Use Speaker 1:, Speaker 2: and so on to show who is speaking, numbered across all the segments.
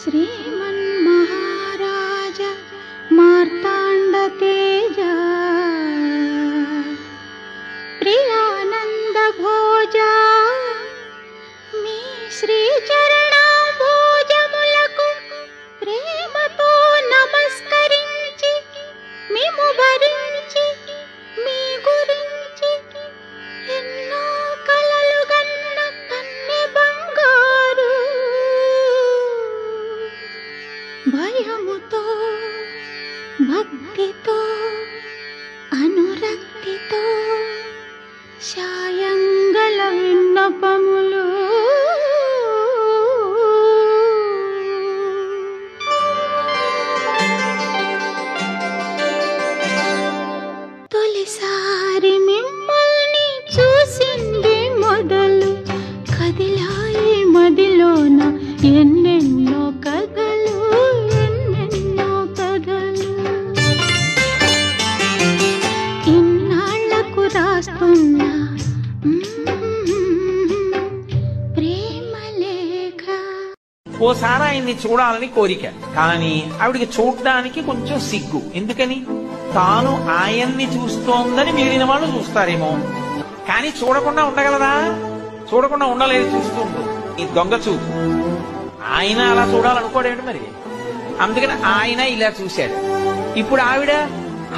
Speaker 1: శ్రీమన్మహారాజ మార్తాండ తేజ ప్రియానంద భోజ మీ శ్రీచరణాంబోజములకు ప్రేమతో నమస్కరించి మిమ్ము భరించి మీ గురించి ఎన్నో కలలు గన్న కన్నె బంగారు భయముతో భక్తితో అనురక్తితో శాయంగల విన్నపములు తొలిసారి మిమ్మల్ని చూసింది మొదలు కదిలాయి మదిలోన ఎన్నెన్నో కథలు ఎన్నెన్నో కథలు ఇన్నాళ్లకు రాస్తున్నా ప్రేమ లేఖ.
Speaker 2: ఓసారి ఆయన్ని చూడాలని కోరిక, కానీ ఆవిడికి చూడడానికి కొంచెం సిగ్గు. ఎందుకని? తాను ఆయన్ని చూస్తోందని మిగిలిన వాళ్ళు చూస్తారేమో, కానీ చూడకుండా ఉండగలదా? చూడకుండా ఉండలేదు, చూస్తుండు. ఈ దొంగ చూపు. ఆయన అలా చూడాలనుకోడేమిటి మరి? అందుకని ఆయన ఇలా చూశాడు. ఇప్పుడు ఆవిడ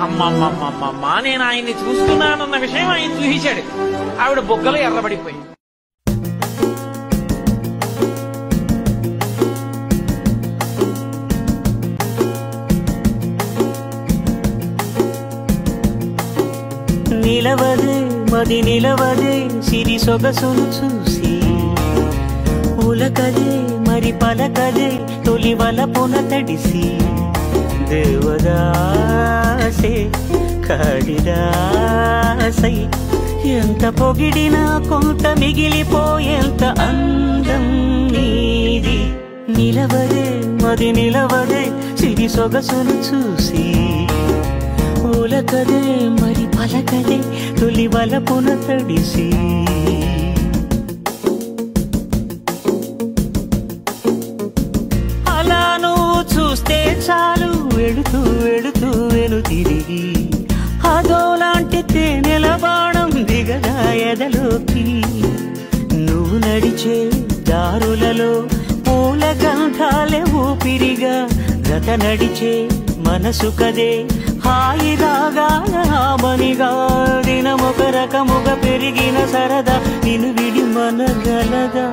Speaker 2: అమ్మమ్మమ్మమ్మ నేను ఆయన్ని చూస్తున్నానన్న విషయం ఆయన చూపించాడు. ఆవిడ బొగ్గలు ఎర్రబడిపోయింది.
Speaker 3: నిలవదే మది నిలవదే సిరి సొగసును చూసి ఉలకదే మరి పలకదే తొలి వలపున తడిసి దేవదాసే కాళిదాసై ఎంత పొగిడినా కొంత మిగిలిపోయేంత అందం నీది. నిలవదే మది నిలవదే సిరి సొగసును చూసి ఉలకదే మరి పలకదే తొలి వలపున తడిసి అలా నువ్వు చూస్తే చాలు వెళుతూ వెళుతూ వెను తిరిగి అదోలాంటి తేనెల బాణం దిగదా ఎదలోకి. నువ్వు నడిచే దారులలో పూల గంధాలే ఊపిరిగా గత నడిచే మనసు కదే హాయి రాగాల ఆమనిగా దినమొక రకముగా పెరిగిన సరదా నిన్ను విడి మనగలదా.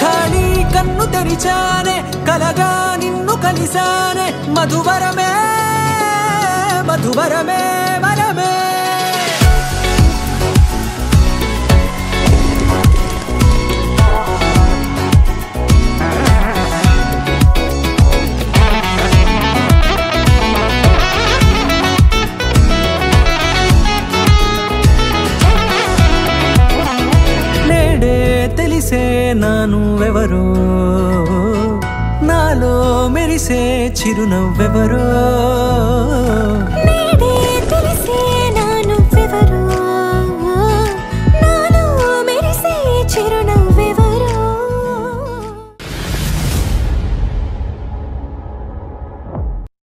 Speaker 4: ఖాళీ కన్ను తెరిచానే కలగా నిన్ను కలిసానే మధువరమే మధువరమే వరమే. తెలిసే నానువెవరో నాలో మెరిసే చిరునవ్వెవరో.